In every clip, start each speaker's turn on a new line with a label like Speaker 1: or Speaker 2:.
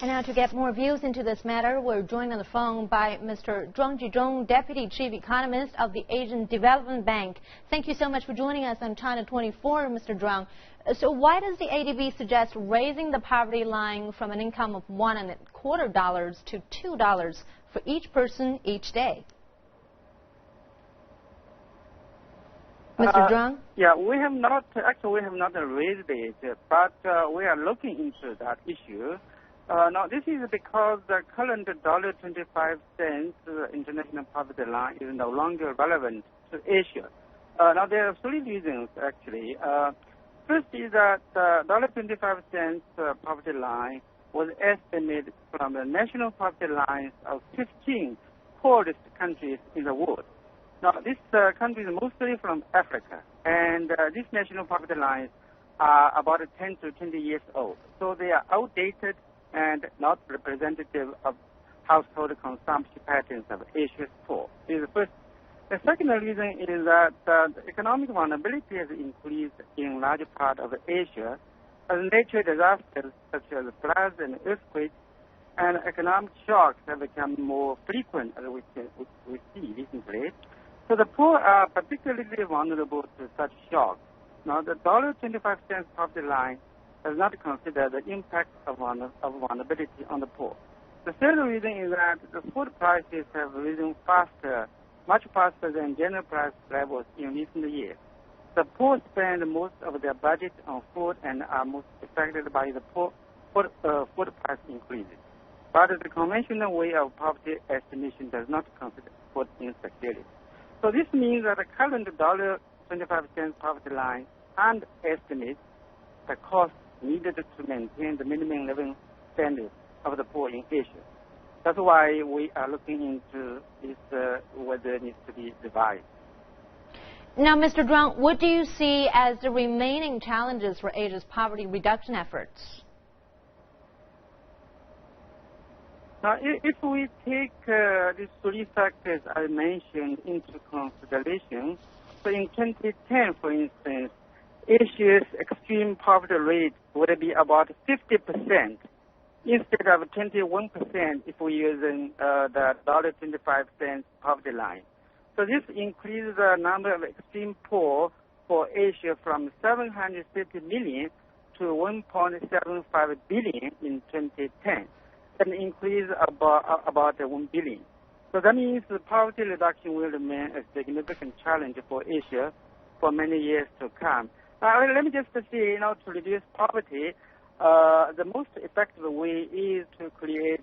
Speaker 1: And now to get more views into this matter, we're joined on the phone by Mr. Zhuang Jizhong, Deputy Chief Economist of the Asian Development Bank. Thank you so much for joining us on China 24, Mr. Zhuang. So why does the ADB suggest raising the poverty line from an income of $1.25 to $2 for each person each day? Mr. Zhuang?
Speaker 2: Yeah, we have not raised it, but we are looking into that issue. Now, this is because the current $1.25 international poverty line is no longer relevant to Asia. Now, there are three reasons, actually. First is that $1.25 poverty line was estimated from the national poverty lines of 15 poorest countries in the world. Now, these countries are mostly from Africa, and these national poverty lines are about 10 to 20 years old. So they are outdated and not representative of household consumption patterns of Asia's poor. This is the first. The second reason is that economic vulnerability has increased in large part of Asia as natural disasters such as floods and earthquakes and economic shocks have become more frequent, as we see recently. So the poor are particularly vulnerable to such shocks. Now, the $1.25 poverty line does not consider the impact of vulnerability on the poor. The third reason is that the food prices have risen faster, much faster than general price levels in recent years. The poor spend most of their budget on food and are most affected by the food price increases. But the conventional way of poverty estimation does not consider food insecurity. So this means that the current $1.25 poverty line underestimates the cost needed to maintain the minimum living standards of the poor in Asia. That's why we are looking into this, whether it needs to be revised.
Speaker 1: Now, Mr. Zhuang, what do you see as the remaining challenges for Asia's poverty reduction efforts?
Speaker 2: Now, if we take these three factors I mentioned into consideration, so in 2010, for instance, Asia's extreme poverty rate would be about 50% instead of 21% if we use the $1.25 poverty line. So this increases the number of extreme poor for Asia from 750 million to 1.75 billion in 2010, an increase about 1 billion. So that means the poverty reduction will remain a significant challenge for Asia for many years to come. Let me just say, to reduce poverty, the most effective way is to create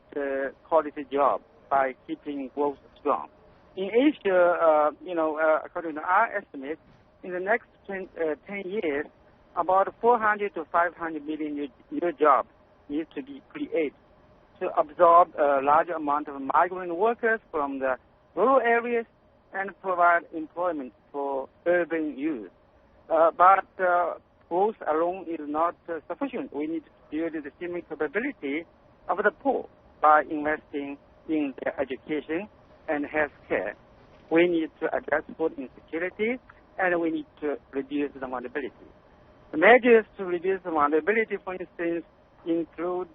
Speaker 2: quality jobs by keeping growth strong. In Asia, according to our estimates, in the next 10 years, about 400 to 500 million new jobs need to be created to absorb a large amount of migrant workers from the rural areas and provide employment for urban youth. But growth alone is not sufficient. We need to build the human capability of the poor by investing in their education and health care. We need to address food insecurity, and we need to reduce the vulnerability. The measures to reduce the vulnerability, for instance, include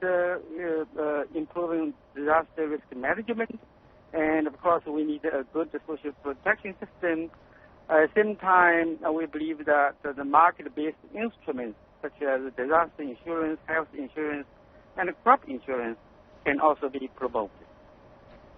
Speaker 2: improving disaster risk management, and of course we need a good social protection system. At the same time, we believe that the market-based instruments such as disaster insurance, health insurance, and crop insurance can also be promoted.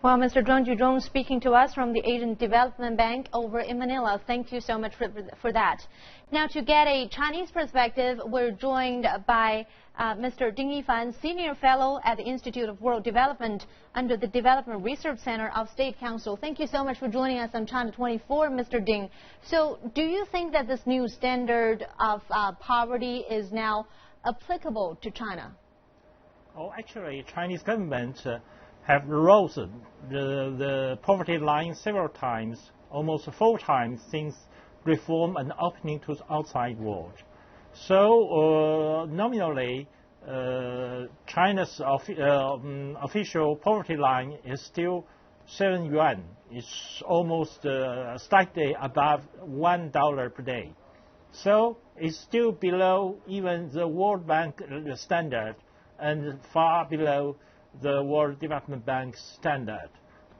Speaker 1: Well, Mr. Zhuang Jizhong speaking to us from the Asian Development Bank over in Manila. Thank you so much for that. Now, to get a Chinese perspective, we're joined by Mr. Ding Yifan, Senior Fellow at the Institute of World Development under the Development Research Center of State Council. Thank you so much for joining us on China 24, Mr. Ding. So, do you think that this new standard of poverty is now applicable to China?
Speaker 3: Oh, actually, Chinese government have risen the poverty line several times, almost 4 times since reform and opening to the outside world. So nominally, China's official poverty line is still 7 yuan. It's almost slightly above $1 per day. So it's still below even the World Bank standard and far below the World Development Bank standard.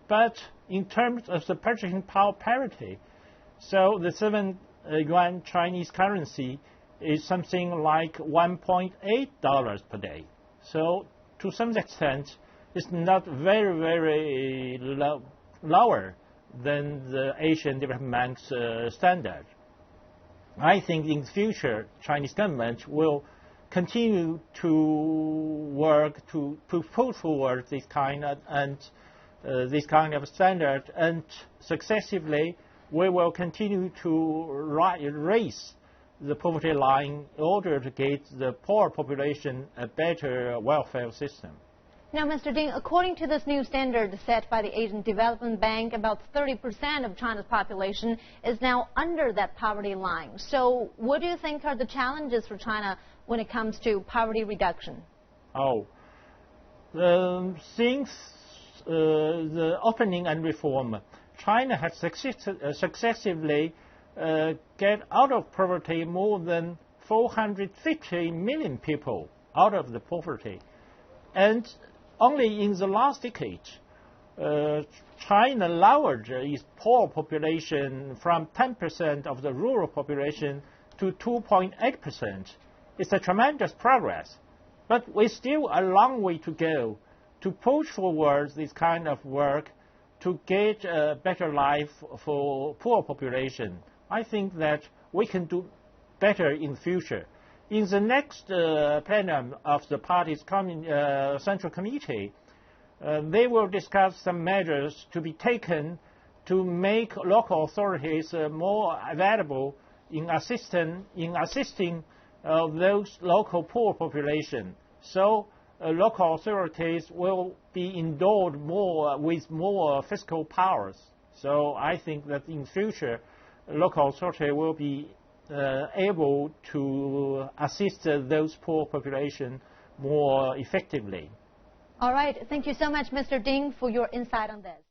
Speaker 3: But in terms of the purchasing power parity, so the 7 yuan Chinese currency is something like $1.8 per day. So to some extent, it's not very, very lower than the Asian Development Bank's standard. I think in the future, Chinese government will continue to work to put forward this kind of standard, and successively we will continue to raise the poverty line in order to get the poor population a better welfare system.
Speaker 1: Now, Mr. Ding, according to this new standard set by the Asian Development Bank, about 30% of China's population is now under that poverty line. So what do you think are the challenges for China when it comes to poverty reduction?
Speaker 3: Since the opening and reform, China has successively get out of poverty more than 450 million people out of the poverty. And only in the last decade, China lowered its poor population from 10% of the rural population to 2.8%. It's a tremendous progress. But we're still a long way to go to push forward this kind of work to get a better life for poor population. I think that we can do better in the future. In the next plenum of the party's Central Committee, they will discuss some measures to be taken to make local authorities more available in assisting those local poor population. So local authorities will be endowed with more fiscal powers. So I think that in future, local authority will be able to assist those poor population more effectively.
Speaker 1: All right. Thank you so much, Mr. Ding, for your insight on this.